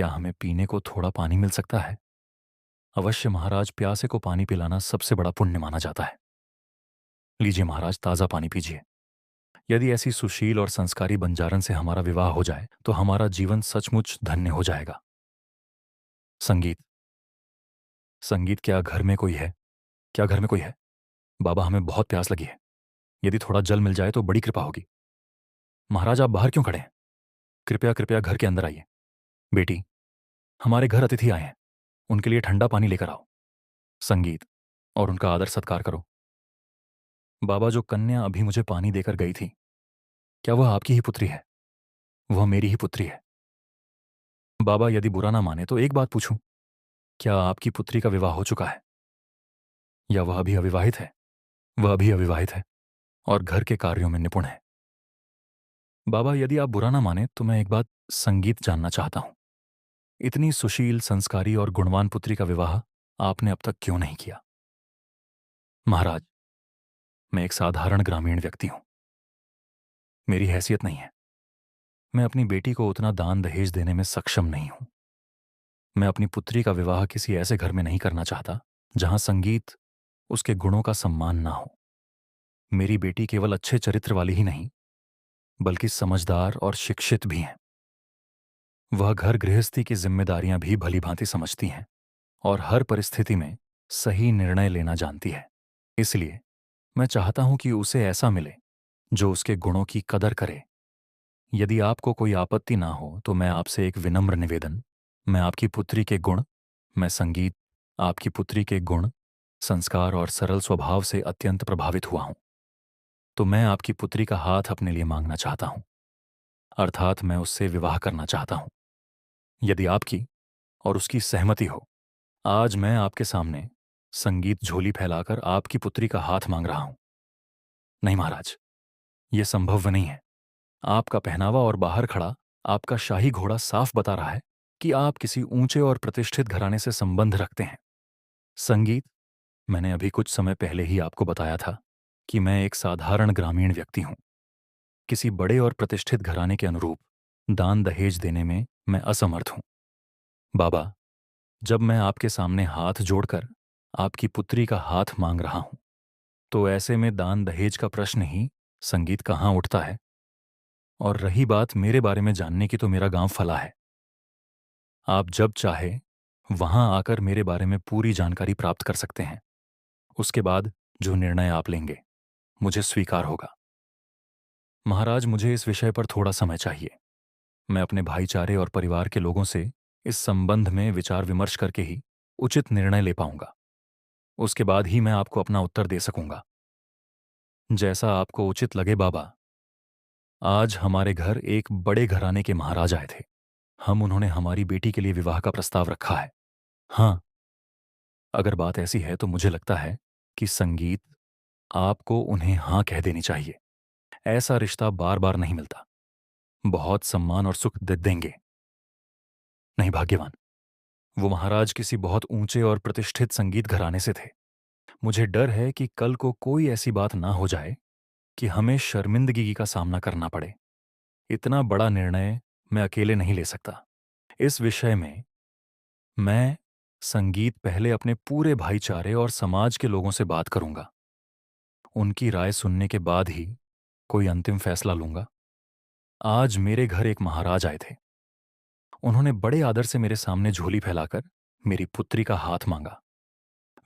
क्या हमें पीने को थोड़ा पानी मिल सकता है? अवश्य महाराज, प्यासे को पानी पिलाना सबसे बड़ा पुण्य माना जाता है। लीजिए महाराज, ताज़ा पानी पीजिए। यदि ऐसी सुशील और संस्कारी बंजारन से हमारा विवाह हो जाए तो हमारा जीवन सचमुच धन्य हो जाएगा। संगीत। संगीत, क्या घर में कोई है? क्या घर में कोई है? बाबा, हमें बहुत प्यास लगी है। यदि थोड़ा जल मिल जाए तो बड़ी कृपा होगी। महाराज, आप बाहर क्यों खड़े हैं? कृपया कृपया घर के अंदर आइए। बेटी, हमारे घर अतिथि आए हैं, उनके लिए ठंडा पानी लेकर आओ। संगीत। और उनका आदर सत्कार करो। बाबा, जो कन्या अभी मुझे पानी देकर गई थी, क्या वह आपकी ही पुत्री है? वह मेरी ही पुत्री है। बाबा, यदि बुरा ना माने तो एक बात पूछूं, क्या आपकी पुत्री का विवाह हो चुका है या वह अभी अविवाहित है? वह अभी अविवाहित है और घर के कार्यों में निपुण है। बाबा, यदि आप बुरा ना माने तो मैं एक बात संगीत जानना चाहता हूं। इतनी सुशील, संस्कारी और गुणवान पुत्री का विवाह आपने अब तक क्यों नहीं किया? महाराज, मैं एक साधारण ग्रामीण व्यक्ति हूं। मेरी हैसियत नहीं है। मैं अपनी बेटी को उतना दान दहेज देने में सक्षम नहीं हूं। मैं अपनी पुत्री का विवाह किसी ऐसे घर में नहीं करना चाहता जहां संगीत, उसके गुणों का सम्मान ना हो। मेरी बेटी केवल अच्छे चरित्र वाली ही नहीं, बल्कि समझदार और शिक्षित भी हैं। वह घर गृहस्थी की जिम्मेदारियां भी भली भांति समझती हैं और हर परिस्थिति में सही निर्णय लेना जानती है। इसलिए मैं चाहता हूं कि उसे ऐसा मिले जो उसके गुणों की कदर करे। यदि आपको कोई आपत्ति ना हो तो मैं आपसे एक विनम्र निवेदन। मैं आपकी पुत्री के गुण मैं संगीत आपकी पुत्री के गुण, संस्कार और सरल स्वभाव से अत्यंत प्रभावित हुआ हूं। तो मैं आपकी पुत्री का हाथ अपने लिए मांगना चाहता हूं, अर्थात मैं उससे विवाह करना चाहता हूं। यदि आपकी और उसकी सहमति हो, आज मैं आपके सामने संगीत झोली फैलाकर आपकी पुत्री का हाथ मांग रहा हूं। नहीं महाराज, यह संभव नहीं है। आपका पहनावा और बाहर खड़ा आपका शाही घोड़ा साफ बता रहा है कि आप किसी ऊंचे और प्रतिष्ठित घराने से संबंध रखते हैं। संगीत, मैंने अभी कुछ समय पहले ही आपको बताया था कि मैं एक साधारण ग्रामीण व्यक्ति हूं। किसी बड़े और प्रतिष्ठित घराने के अनुरूप दान दहेज देने में मैं असमर्थ हूं। बाबा, जब मैं आपके सामने हाथ जोड़कर आपकी पुत्री का हाथ मांग रहा हूं, तो ऐसे में दान दहेज का प्रश्न ही संगीत कहाँ उठता है? और रही बात मेरे बारे में जानने की, तो मेरा गांव फला है। आप जब चाहे वहां आकर मेरे बारे में पूरी जानकारी प्राप्त कर सकते हैं। उसके बाद जो निर्णय आप लेंगे, मुझे स्वीकार होगा। महाराज, मुझे इस विषय पर थोड़ा समय चाहिए। मैं अपने भाईचारे और परिवार के लोगों से इस संबंध में विचार विमर्श करके ही उचित निर्णय ले पाऊंगा। उसके बाद ही मैं आपको अपना उत्तर दे सकूंगा। जैसा आपको उचित लगे बाबा। आज हमारे घर एक बड़े घराने के महाराज आए थे। उन्होंने हमारी बेटी के लिए विवाह का प्रस्ताव रखा है। हाँ, अगर बात ऐसी है तो मुझे लगता है कि संगीत, आपको उन्हें हाँ कह देनी चाहिए। ऐसा रिश्ता बार बार नहीं मिलता। बहुत सम्मान और सुख दे देंगे। नहीं भाग्यवान, वो महाराज किसी बहुत ऊंचे और प्रतिष्ठित संगीत घराने से थे। मुझे डर है कि कल को कोई ऐसी बात ना हो जाए कि हमें शर्मिंदगी का सामना करना पड़े। इतना बड़ा निर्णय मैं अकेले नहीं ले सकता। इस विषय में मैं संगीत पहले अपने पूरे भाईचारे और समाज के लोगों से बात करूंगा। उनकी राय सुनने के बाद ही कोई अंतिम फैसला लूंगा। आज मेरे घर एक महाराज आए थे। उन्होंने बड़े आदर से मेरे सामने झोली फैलाकर मेरी पुत्री का हाथ मांगा।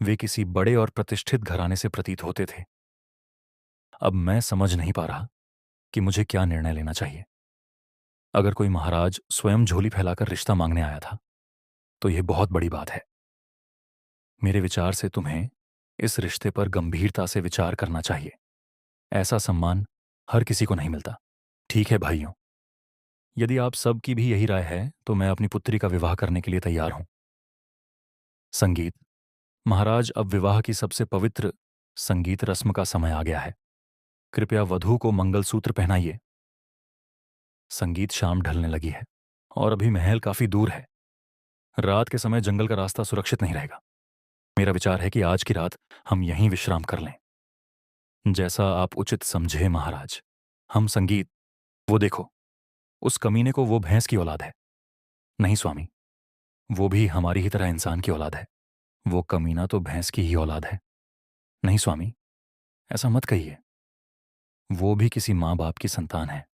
वे किसी बड़े और प्रतिष्ठित घराने से प्रतीत होते थे। अब मैं समझ नहीं पा रहा कि मुझे क्या निर्णय लेना चाहिए। अगर कोई महाराज स्वयं झोली फैलाकर रिश्ता मांगने आया था तो यह बहुत बड़ी बात है। मेरे विचार से तुम्हें इस रिश्ते पर गंभीरता से विचार करना चाहिए। ऐसा सम्मान हर किसी को नहीं मिलता। ठीक है भाइयों, यदि आप सब की भी यही राय है तो मैं अपनी पुत्री का विवाह करने के लिए तैयार हूं। संगीत, महाराज, अब विवाह की सबसे पवित्र संगीत रस्म का समय आ गया है। कृपया वधू को मंगलसूत्र पहनाइए। संगीत, शाम ढलने लगी है और अभी महल काफी दूर है। रात के समय जंगल का रास्ता सुरक्षित नहीं रहेगा। मेरा विचार है कि आज की रात हम यहीं विश्राम कर लें। जैसा आप उचित समझे महाराज। संगीत, वो देखो, उस कमीने को वो भैंस की औलाद है। नहीं स्वामी, वो भी हमारी ही तरह इंसान की औलाद है। वो कमीना तो भैंस की ही औलाद है। नहीं स्वामी, ऐसा मत कहिए। वो भी किसी माँ बाप की संतान है।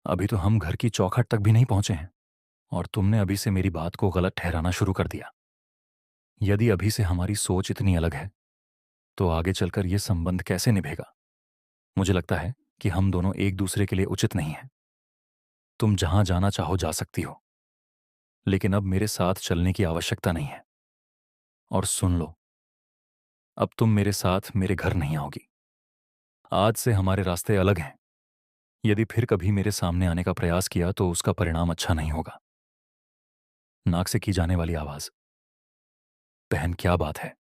अभी तो हम घर की चौखट तक भी नहीं पहुंचे हैं और तुमने अभी से मेरी बात को गलत ठहराना शुरू कर दिया। यदि अभी से हमारी सोच इतनी अलग है तो आगे चलकर यह संबंध कैसे निभेगा? मुझे लगता है कि हम दोनों एक दूसरे के लिए उचित नहीं हैं। तुम जहां जाना चाहो जा सकती हो, लेकिन अब मेरे साथ चलने की आवश्यकता नहीं है। और सुन लो, अब तुम मेरे साथ मेरे घर नहीं आओगी। आज से हमारे रास्ते अलग हैं। यदि फिर कभी मेरे सामने आने का प्रयास किया तो उसका परिणाम अच्छा नहीं होगा। नाक से की जाने वाली आवाज। बहन, क्या बात है?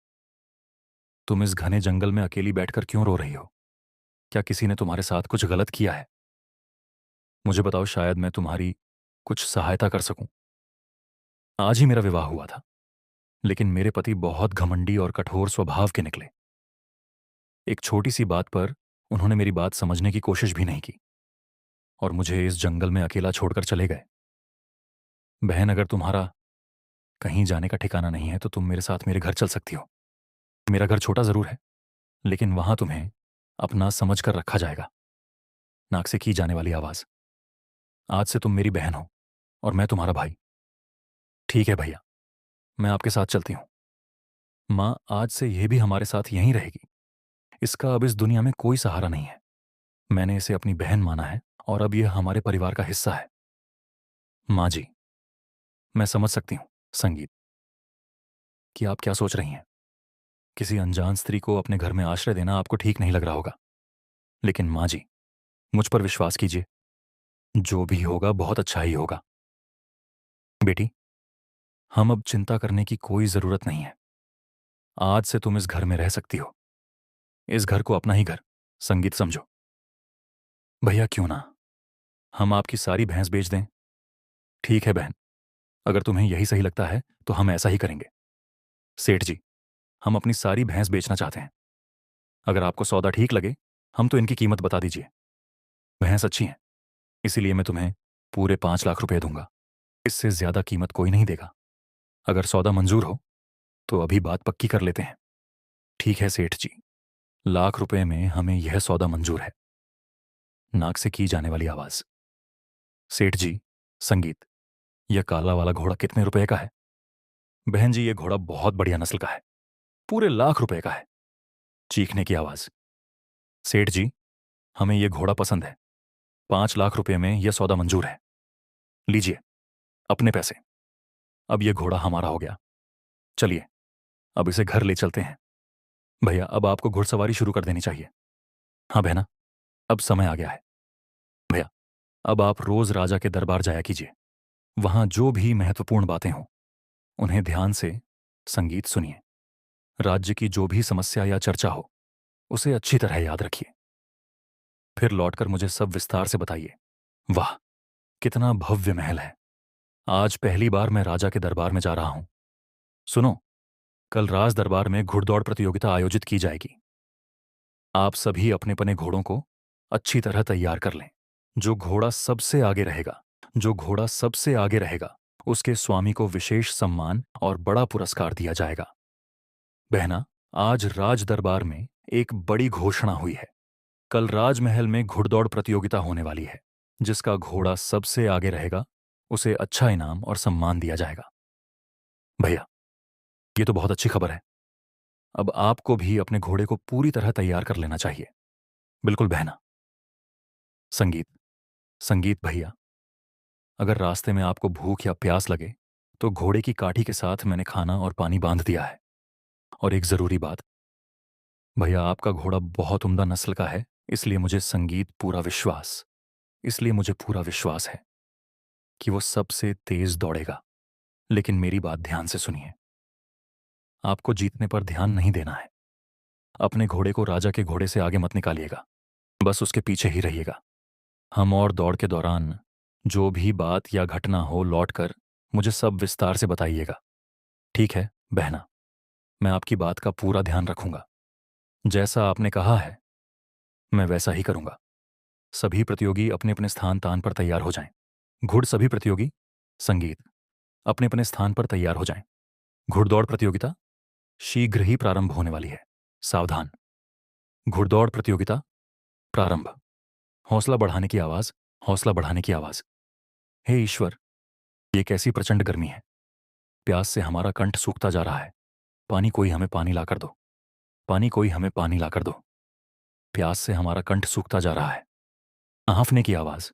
तुम इस घने जंगल में अकेली बैठकर क्यों रो रही हो? क्या किसी ने तुम्हारे साथ कुछ गलत किया है? मुझे बताओ, शायद मैं तुम्हारी कुछ सहायता कर सकूं। आज ही मेरा विवाह हुआ था, लेकिन मेरे पति बहुत घमंडी और कठोर स्वभाव के निकले। एक छोटी सी बात पर उन्होंने मेरी बात समझने की कोशिश भी नहीं की और मुझे इस जंगल में अकेला छोड़कर चले गए। बहन, अगर तुम्हारा कहीं जाने का ठिकाना नहीं है तो तुम मेरे साथ मेरे घर चल सकती हो। मेरा घर छोटा जरूर है, लेकिन वहां तुम्हें अपना समझ कर रखा जाएगा। नाक से की जाने वाली आवाज। आज से तुम मेरी बहन हो और मैं तुम्हारा भाई। ठीक है भैया, मैं आपके साथ चलती हूं। माँ आज से यह भी हमारे साथ यहीं रहेगी। इसका अब इस दुनिया में कोई सहारा नहीं है। मैंने इसे अपनी बहन माना है और अब यह हमारे परिवार का हिस्सा है। माँ जी, मैं समझ सकती हूँ संगीत कि आप क्या सोच रही हैं। किसी अनजान स्त्री को अपने घर में आश्रय देना आपको ठीक नहीं लग रहा होगा, लेकिन माँ जी, मुझ पर विश्वास कीजिए। जो भी होगा बहुत अच्छा ही होगा। बेटी, हम अब चिंता करने की कोई जरूरत नहीं है। आज से तुम इस घर में रह सकती हो। इस घर को अपना ही घर संगीत समझो। भैया, क्यों ना हम आपकी सारी भैंस बेच दें? ठीक है बहन, अगर तुम्हें यही सही लगता है तो हम ऐसा ही करेंगे। सेठ जी, हम अपनी सारी भैंस बेचना चाहते हैं। अगर आपको सौदा ठीक लगे, हम तो इनकी कीमत बता दीजिए। भैंस अच्छी हैं, इसीलिए मैं तुम्हें पूरे 5 लाख रुपए दूंगा। इससे ज्यादा कीमत कोई नहीं देगा। अगर सौदा मंजूर हो तो अभी बात पक्की कर लेते हैं। ठीक है सेठ जी, लाख रुपए में हमें यह सौदा मंजूर है। नाक से की जाने वाली आवाज। सेठ जी, संगीत, यह काला वाला घोड़ा कितने रुपए का है? बहन जी, यह घोड़ा बहुत बढ़िया नस्ल का है, पूरे लाख रुपए का है। चीखने की आवाज। सेठ जी, हमें यह घोड़ा पसंद है। 5 लाख रुपए में यह सौदा मंजूर है। लीजिए अपने पैसे। अब यह घोड़ा हमारा हो गया। चलिए, अब इसे घर ले चलते हैं। भैया, अब आपको घुड़सवारी शुरू कर देनी चाहिए। हाँ बहना, अब समय आ गया है। भैया, अब आप रोज राजा के दरबार जाया कीजिए। वहां जो भी महत्वपूर्ण बातें हों उन्हें ध्यान से संगीत सुनिए। राज्य की जो भी समस्या या चर्चा हो उसे अच्छी तरह याद रखिए। फिर लौटकर मुझे सब विस्तार से बताइए। वाह, कितना भव्य महल है। आज पहली बार मैं राजा के दरबार में जा रहा हूं। सुनो, कल राज दरबार में घुड़दौड़ प्रतियोगिता आयोजित की जाएगी। आप सभी अपने अपने घोड़ों को अच्छी तरह तैयार कर लें। जो घोड़ा सबसे आगे रहेगा जो घोड़ा सबसे आगे रहेगा उसके स्वामी को विशेष सम्मान और बड़ा पुरस्कार दिया जाएगा। बहना, आज राज दरबार में एक बड़ी घोषणा हुई है। कल राजमहल में घुड़दौड़ प्रतियोगिता होने वाली है। जिसका घोड़ा सबसे आगे रहेगा उसे अच्छा इनाम और सम्मान दिया जाएगा। भैया, ये तो बहुत अच्छी खबर है। अब आपको भी अपने घोड़े को पूरी तरह तैयार कर लेना चाहिए। बिल्कुल बहना। संगीत, संगीत भैया, अगर रास्ते में आपको भूख या प्यास लगे तो घोड़े की काठी के साथ मैंने खाना और पानी बांध दिया है। और एक जरूरी बात, भैया, आपका घोड़ा बहुत उम्दा नस्ल का है, इसलिए मुझे पूरा विश्वास है कि वो सबसे तेज दौड़ेगा। लेकिन मेरी बात ध्यान से सुनिए। आपको जीतने पर ध्यान नहीं देना है। अपने घोड़े को राजा के घोड़े से आगे मत निकालिएगा, बस उसके पीछे ही रहिएगा। हम और दौड़ के दौरान जो भी बात या घटना हो लौटकर मुझे सब विस्तार से बताइएगा। ठीक है बहना, मैं आपकी बात का पूरा ध्यान रखूंगा। जैसा आपने कहा है मैं वैसा ही करूंगा। सभी प्रतियोगी अपने अपने स्थान तान पर तैयार हो जाएं। घुड़ सभी प्रतियोगी। संगीत, अपने अपने स्थान पर तैयार हो जाएं। घुड़दौड़ प्रतियोगिता शीघ्र ही प्रारंभ होने वाली है। सावधान। घुड़दौड़ प्रतियोगिता प्रारंभ। हौसला बढ़ाने की आवाज, हौसला बढ़ाने की आवाज। हे ईश्वर, ये कैसी प्रचंड गर्मी है। प्यास से हमारा कंठ सूखता जा रहा है। पानी, कोई हमें पानी लाकर दो। पानी, कोई हमें पानी लाकर दो। प्यास से हमारा कंठ सूखता जा रहा है। आंफने की आवाज,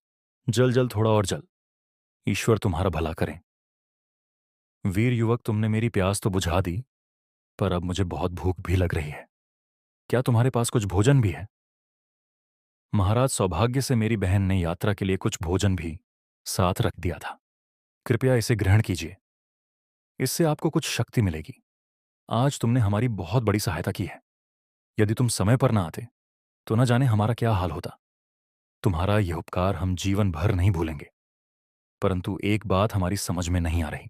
जल जल, थोड़ा और जल। ईश्वर तुम्हारा भला करें। वीर युवक, तुमने मेरी प्यास तो बुझा दी, पर अब मुझे बहुत भूख भी लग रही है। क्या तुम्हारे पास कुछ भोजन भी है? महाराज, सौभाग्य से मेरी बहन ने यात्रा के लिए कुछ भोजन भी साथ रख दिया था। कृपया इसे ग्रहण कीजिए। इससे आपको कुछ शक्ति मिलेगी। आज तुमने हमारी बहुत बड़ी सहायता की है। यदि तुम समय पर ना आते तो न जाने हमारा क्या हाल होता। तुम्हारा यह उपकार हम जीवन भर नहीं भूलेंगे। परंतु एक बात हमारी समझ में नहीं आ रही।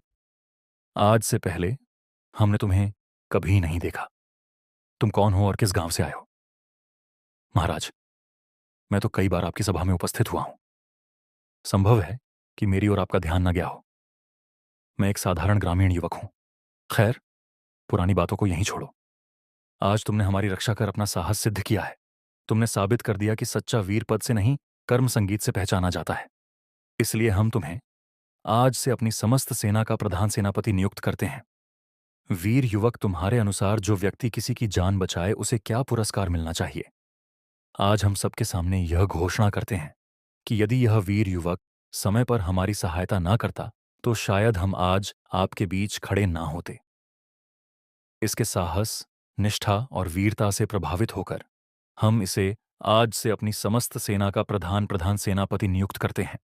आज से पहले हमने तुम्हें कभी नहीं देखा। तुम कौन हो और किस गांव से आए हो? महाराज, मैं तो कई बार आपकी सभा में उपस्थित हुआ हूं। संभव है कि मेरी ओर आपका ध्यान न गया हो। मैं एक साधारण ग्रामीण युवक हूं। खैर, पुरानी बातों को यहीं छोड़ो। आज तुमने हमारी रक्षा कर अपना साहस सिद्ध किया है। तुमने साबित कर दिया कि सच्चा वीर पद से नहीं, कर्म संगीत से पहचाना जाता है। इसलिए हम तुम्हें आज से अपनी समस्त सेना का प्रधान सेनापति नियुक्त करते हैं। वीर युवक, तुम्हारे अनुसार जो व्यक्ति किसी की जान बचाए उसे क्या पुरस्कार मिलना चाहिए? आज हम सबके सामने यह घोषणा करते हैं कि यदि यह वीर युवक समय पर हमारी सहायता ना करता तो शायद हम आज आपके बीच खड़े ना होते। इसके साहस, निष्ठा और वीरता से प्रभावित होकर हम इसे आज से अपनी समस्त सेना का प्रधान सेनापति नियुक्त करते हैं।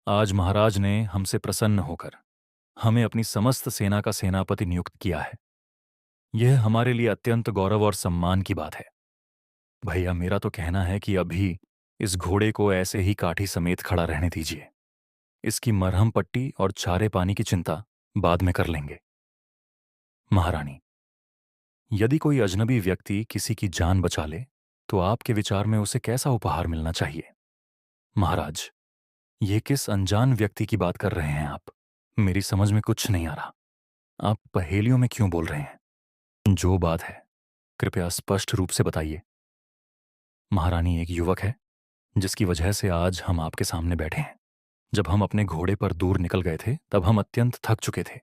आज महाराज ने हमसे प्रसन्न होकर हमें अपनी समस्त सेना का सेनापति नियुक्त किया है। यह हमारे लिए अत्यंत गौरव और सम्मान की बात है। भैया, मेरा तो कहना है कि अभी इस घोड़े को ऐसे ही काठी समेत खड़ा रहने दीजिए। इसकी मरहम पट्टी और चारे पानी की चिंता बाद में कर लेंगे। महारानी, यदि कोई अजनबी व्यक्ति किसी की जान बचा ले तो आपके विचार में उसे कैसा उपहार मिलना चाहिए? महाराज, ये किस अनजान व्यक्ति की बात कर रहे हैं आप? मेरी समझ में कुछ नहीं आ रहा। आप पहेलियों में क्यों बोल रहे हैं? जो बात है कृपया स्पष्ट रूप से बताइए। महारानी, एक युवक है जिसकी वजह से आज हम आपके सामने बैठे हैं। जब हम अपने घोड़े पर दूर निकल गए थे तब हम अत्यंत थक चुके थे।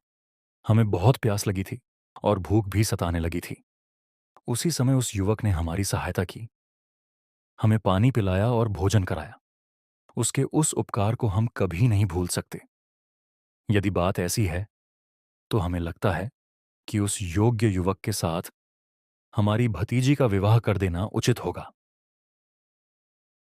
हमें बहुत प्यास लगी थी और भूख भी सताने लगी थी। उसी समय उस युवक ने हमारी सहायता की, हमें पानी पिलाया और भोजन कराया। उसके उस उपकार को हम कभी नहीं भूल सकते। यदि बात ऐसी है तो हमें लगता है कि उस योग्य युवक के साथ हमारी भतीजी का विवाह कर देना उचित होगा।